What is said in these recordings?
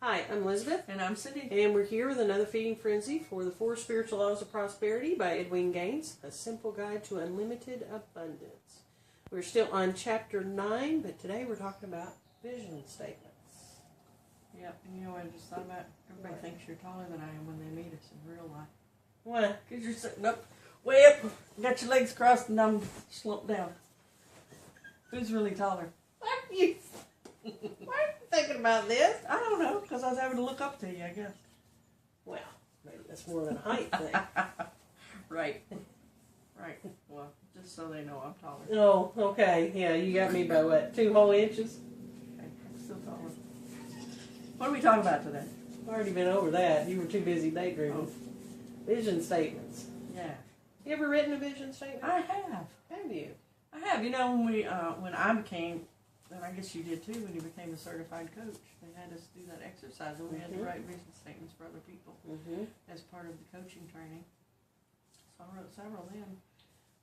Hi, I'm Elizabeth. And I'm Cindy. And we're here with another Feeding Frenzy for the 4 Spiritual Laws of Prosperity by Edwin Gaines, a simple guide to unlimited abundance. We're still on chapter 9, but today we're talking about vision statements. Yep, and you know what I just thought about? Everybody thinks you're taller than I am when they meet us in real life. Why? Because you're sitting up, way up, got your legs crossed, and I'm slumped down. Who's really taller? Why are you thinking about this? I don't know, because I was having to look up to you, I guess. Well, maybe that's more than a height thing. Right. Right. Well, just so they know I'm taller. Oh, okay. Yeah, you got me by what, 2 whole inches? Okay, I'm still taller. What are we talking about today? I've already been over that. You were too busy daydreaming. Oh. Vision statements. Yeah. You ever written a vision statement? I have. Have you? I have. You know, when I became, and I guess you did too, when you became a certified coach, they had us do that exercise, and we had to write vision statements for other people as part of the coaching training. So I wrote several then.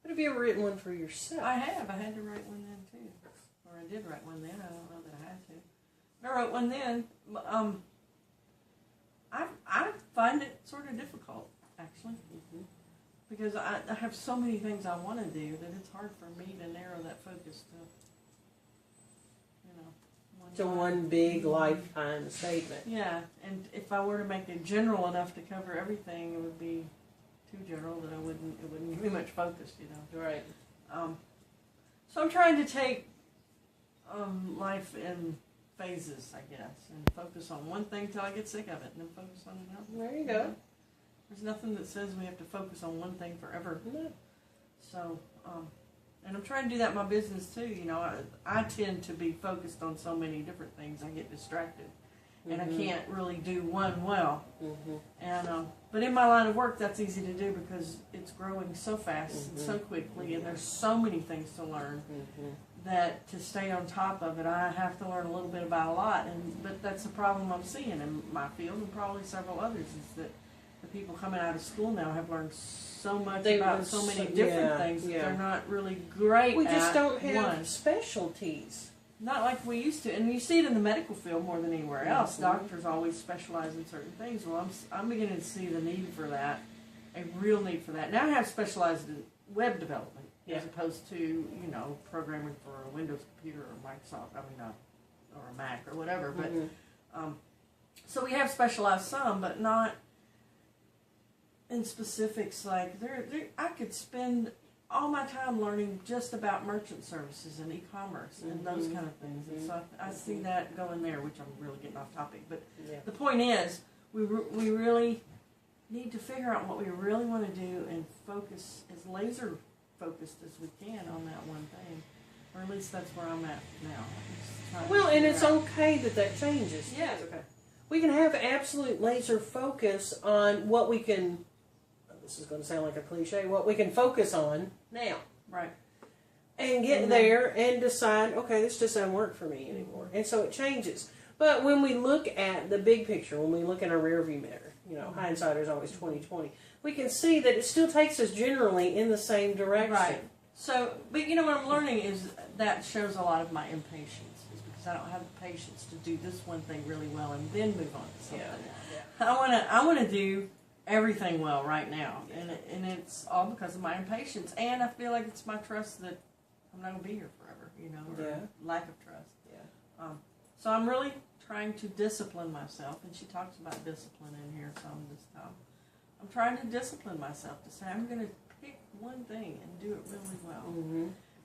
But have you ever written one for yourself? I have. I had to write one then too. Or I did write one then. I don't know that I had to. I wrote one then. I find it sort of difficult, actually. Because I have so many things I want to do that it's hard for me to narrow that focus to, one big lifetime statement. Yeah, and if I were to make it general enough to cover everything, it would be too general that it wouldn't give me much focus, Right. So I'm trying to take life in phases, I guess, and focus on one thing till I get sick of it, and then focus on another. There you go. There's nothing that says we have to focus on one thing forever. No. So, and I'm trying to do that in my business too. I tend to be focused on so many different things, I get distracted. And I can't really do one well. And but in my line of work, that's easy to do because it's growing so fast and so quickly, and there's so many things to learn that to stay on top of it, I have to learn a little bit about a lot. But that's the problem I'm seeing in my field, and probably several others, is that the people coming out of school now have learned so much about so many different things that they're not really great at. We just don't have specialties. Not like we used to, and you see it in the medical field more than anywhere else. Doctors always specialize in certain things. Well, I'm beginning to see the need for that, a real need for that. Now I have specialized in web development as opposed to programming for a Windows computer or Microsoft, or a Mac or whatever. But so we have specialized some, but not in specifics. Like I could spend all my time learning just about merchant services and e-commerce and those kind of things. And so I see that going there, which I'm really getting off topic. But the point is, we really need to figure out what we really want to do and focus as laser focused as we can on that one thing. Or at least that's where I'm at now. Well, and it's okay that changes. Yeah, it's okay. We can have absolute laser focus on what we can, this is going to sound like a cliche, what we can focus on now. Right. And get there and decide, okay, this just doesn't work for me anymore. And so it changes. But when we look at the big picture, when we look in our rearview mirror, hindsight is always 20/20, we can see that it still takes us generally in the same direction. Right. So, but what I'm learning is that shows a lot of my impatience, is because I don't have the patience to do this one thing really well and then move on to something. I want to do everything well right now, and it's all because of my impatience, and I feel like it's my trust that I'm not going to be here forever, or lack of trust. So I'm really trying to discipline myself, and she talks about discipline in here some this time. I'm trying to discipline myself to say I'm going to pick one thing and do it really well.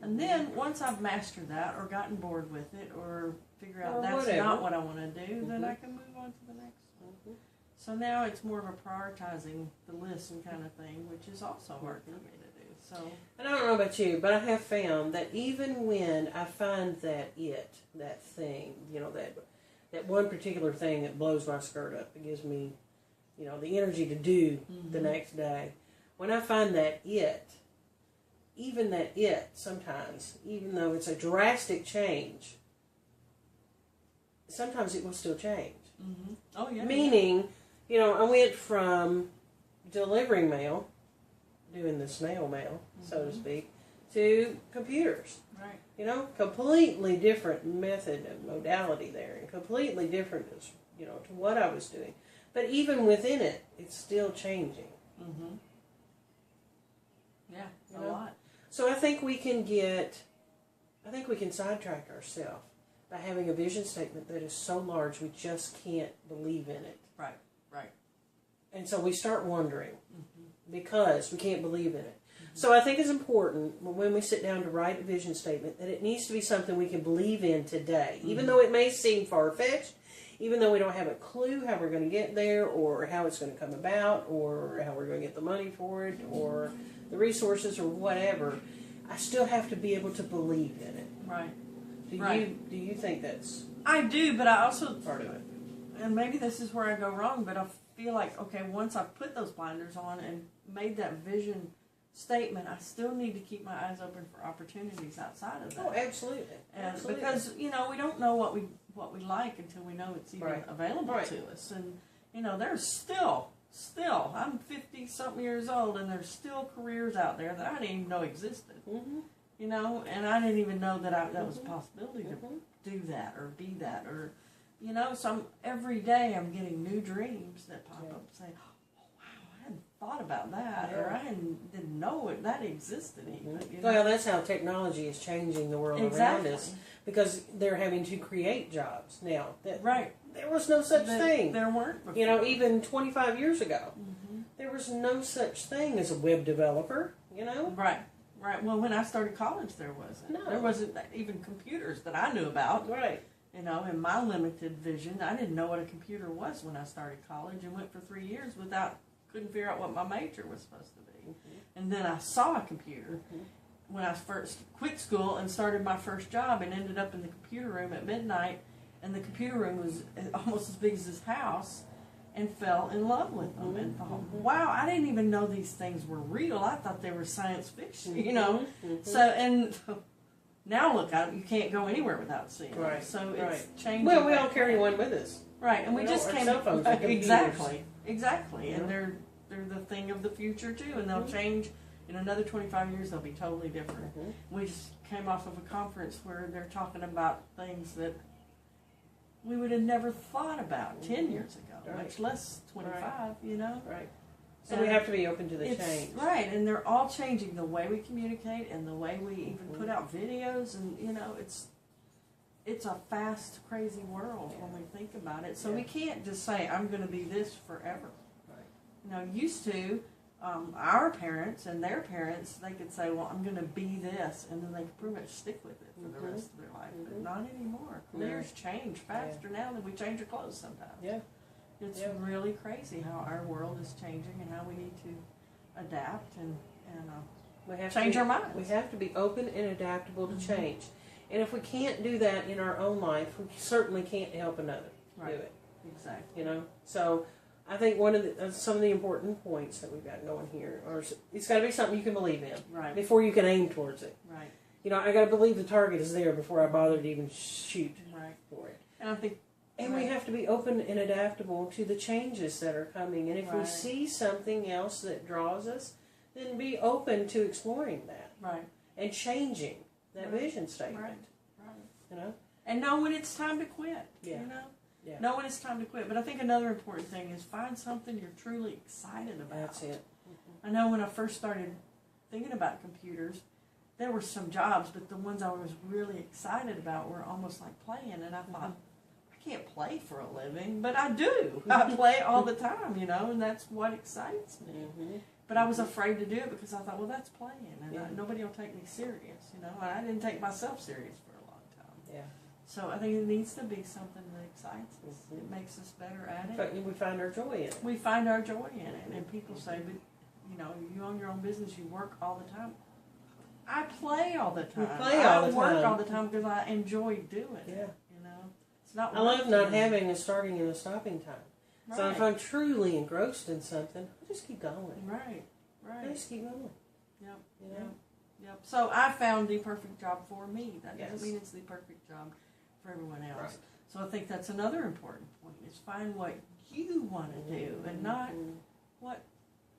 And then once I've mastered that, or gotten bored with it, or figure out that's not what I want to do, then I can move on to the next one. So now it's more of a prioritizing the list and kind of thing, which is also hard for me to do. So, and I don't know about you, but I have found that even when I find that thing, that one particular thing that blows my skirt up, it gives me, the energy to do the next day. When I find that sometimes, even though it's a drastic change, sometimes it will still change. Oh yeah. Meaning, I went from delivering mail, doing the snail mail, so to speak, to computers. Right. Completely different method and modality there, and completely different to what I was doing. But even within it, it's still changing. Mm-hmm. Yeah, a lot. So I think we can sidetrack ourselves by having a vision statement that is so large we just can't believe in it. Right, right. And so we start wondering because we can't believe in it. So I think it's important when we sit down to write a vision statement that it needs to be something we can believe in today, even though it may seem far-fetched, even though we don't have a clue how we're going to get there or how it's going to come about or how we're going to get the money for it or the resources or whatever. I still have to be able to believe in it. Right. Do you think that's I do, but I also part of it? And maybe this is where I go wrong, but I feel like, okay, once I've put those blinders on and made that vision statement, I still need to keep my eyes open for opportunities outside of that. Oh, absolutely. And Absolutely. because, we don't know what we like until we know it's even available to us. And, there's still, I'm 50-something years old, and there's still careers out there that I didn't even know existed. Mm-hmm. And I didn't even know that that was a possibility to do that or be that or, so every day I'm getting new dreams that pop up and say, oh, wow, I hadn't thought about that or I didn't know that existed even. Well, that's how technology is changing the world around us because they're having to create jobs now. There was no such thing. There weren't before. Even 25 years ago, there was no such thing as a web developer, Right. Right. Well, when I started college, there wasn't. No. There wasn't even computers that I knew about. Right. In my limited vision, I didn't know what a computer was when I started college and went for 3 years couldn't figure out what my major was supposed to be. And then I saw a computer when I first quit school and started my first job and ended up in the computer room at midnight, and the computer room was almost as big as this house, and fell in love with them and thought, wow, I didn't even know these things were real. I thought they were science fiction, So, and now look, you can't go anywhere without seeing them. So it's changing. Well, we all carry one with us. Right, and we just our came cell phones and computers. Exactly, and they're the thing of the future too, and they'll change. In another 25 years, they'll be totally different. We just came off of a conference where they're talking about things that we would have never thought about 10 years ago, much less 25, Right. So we have to be open to the change. Right, and they're all changing the way we communicate and the way we even put out videos, and it's a fast, crazy world when we think about it. So we can't just say, I'm going to be this forever. Right. Used to, our parents and their parents, they could say, well, I'm going to be this, and then they could pretty much stick with it for the rest of their life. But not anymore. Careers change faster now than we change our clothes sometimes. Yeah. It's really crazy how our world is changing and how we need to adapt and we have change to our minds. We have to be open and adaptable to change. And if we can't do that in our own life, we certainly can't help another do it. Exactly. So I think one of some of the important points that we've got going here are it's got to be something you can believe in before you can aim towards it. Right. I got to believe the target is there before I bother to even shoot for it. And I think. And we have to be open and adaptable to the changes that are coming. And if we see something else that draws us, then be open to exploring that. Right. And changing that vision statement. Right. And know when it's time to quit. Yeah. Know when it's time to quit. But I think another important thing is find something you're truly excited about. That's it. I know when I first started thinking about computers, there were some jobs, but the ones I was really excited about were almost like playing. And I thought, I can't play for a living, but I do. I play all the time, and that's what excites me. But I was afraid to do it because I thought, well, that's playing, and nobody will take me serious, And I didn't take myself serious for a long time. Yeah. So I think it needs to be something that excites us. It makes us better at it. But we find our joy in it. We find our joy in it, and people say, but you own your own business, you work all the time. I play all the time. I work all the time because I enjoy doing it. Yeah. I love not having a starting and a stopping time. Right. So if I'm truly engrossed in something, I just keep going. Right. I just keep going. Yep. So I found the perfect job for me. That doesn't mean it's the perfect job for everyone else. Right. So I think that's another important point, is find what you want to do and not what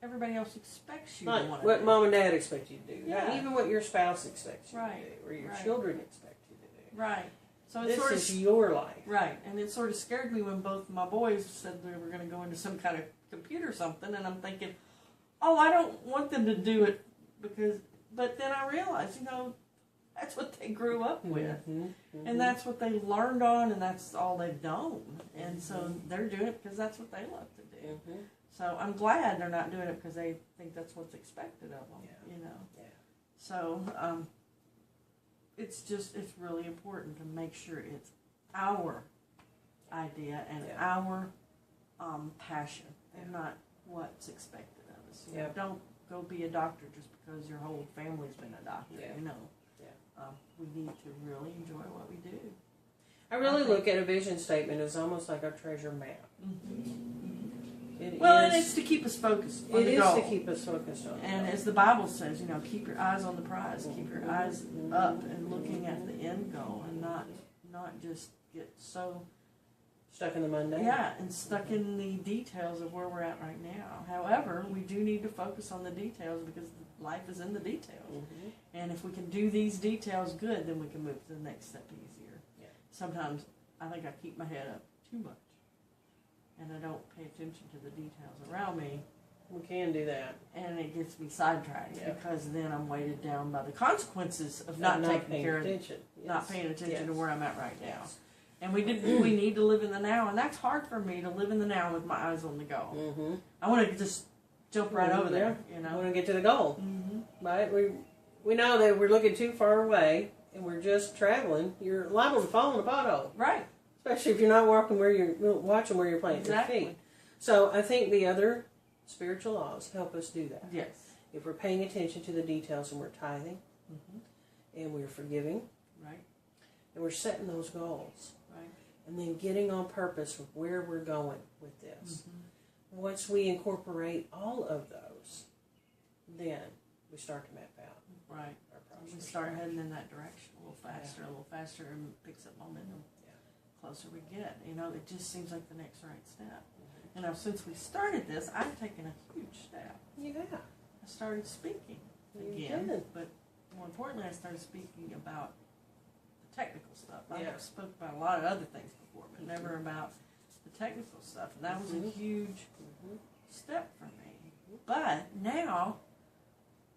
everybody else expects you to want to do. What mom and dad expect you to do. Not even what your spouse expects you to do or your children expect you to do. Right. So it This sort is of, your life. right, and it sort of scared me when both my boys said they were going to go into some kind of computer something, and I'm thinking, oh, I don't want them to do it because, but then I realized, that's what they grew up with, and that's what they learned on, and that's all they've known, and so they're doing it because that's what they love to do. So I'm glad they're not doing it because they think that's what's expected of them, Yeah. So it's really important to make sure it's our idea and our passion and not what's expected of us. Don't go be a doctor just because your whole family's been a doctor, we need to really enjoy what we do. I really look at a vision statement as almost like a treasure map. And it's to keep us focused on the goal. It is to keep us focused on and as the Bible says, keep your eyes on the prize, keep your eyes up and looking at the end goal, and not just get so stuck in the mundane. Yeah, and stuck in the details of where we're at right now. However, we do need to focus on the details because life is in the details. And if we can do these details good, then we can move to the next step easier. Sometimes I think I keep my head up too much, and I don't pay attention to the details around me. We can do that. And it gets me sidetracked because then I'm weighted down by the consequences of not taking care of not paying attention to where I'm at right now. And we need to live in the now, and that's hard for me to live in the now with my eyes on the goal. I want to just jump right over there, I want to get to the goal, right? We know that we're looking too far away, and we're just traveling. You're liable to fall in a pothole, right? Especially if you're not watching where you're planting your feet. So I think the other spiritual laws help us do that. Yes. If we're paying attention to the details and we're tithing, and we're forgiving, right, and we're setting those goals. Right. And then getting on purpose with where we're going with this. Once we incorporate all of those, then we start to map out our process. We start heading in that direction a little faster, and picks up momentum. Closer we get, it just seems like the next right step. And now, since we started this, I've taken a huge step. I started speaking again, but more importantly, I started speaking about technical stuff. I spoke about a lot of other things before, but never about the technical stuff. And that was a huge step for me. But now,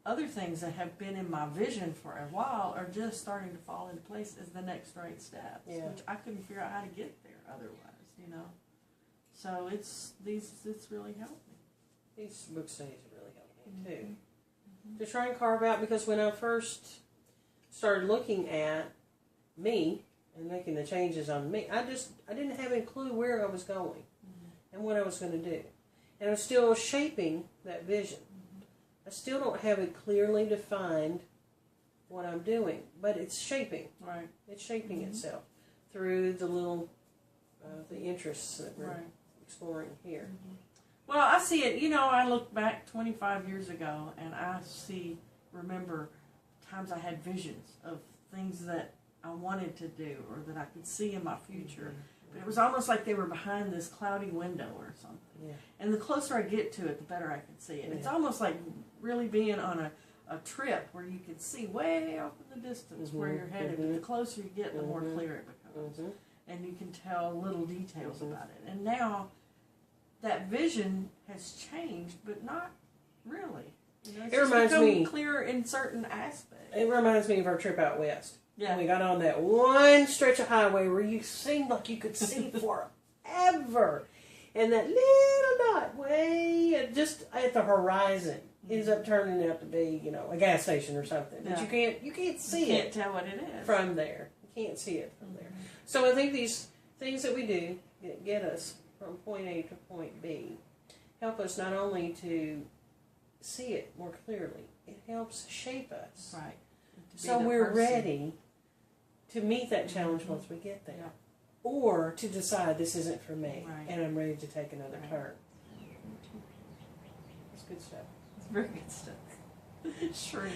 other things that have been in my vision for a while are just starting to fall into place as the next right steps, which I couldn't figure out how to get there otherwise, So it's really helped me. These book studies have really helped me too. To try and carve out, because when I first started looking at me and making the changes on me, I didn't have any clue where I was going and what I was going to do. And I'm still shaping that vision. I still don't have it clearly defined what I'm doing, but it's shaping. Right. It's shaping itself through the little, the interests that we're exploring here. Well, I see it, I look back 25 years ago and I remember times I had visions of things that I wanted to do or that I could see in my future. But it was almost like they were behind this cloudy window or something. And the closer I get to it, the better I can see it. It's almost like really being on a trip where you can see way off in the distance where you're headed. But the closer you get, the more clear it becomes. And you can tell little details about it. And now that vision has changed, but not really. It's it reminds me clearer in certain aspects. It reminds me of our trip out west. Yeah. We got on that one stretch of highway where you seemed like you could see forever. And that little dot way just at the horizon ends up turning out to be, a gas station or something. But you can't see it. You can't tell what it is. From there. You can't see it from there. So I think these things that we do get us from point A to point B help us not only to see it more clearly, it helps shape us. Right. So we're ready to meet that challenge once we get there. Yeah. Or to decide this isn't for me Right. and I'm ready to take another turn. It's good stuff. It's very good stuff. Shrink.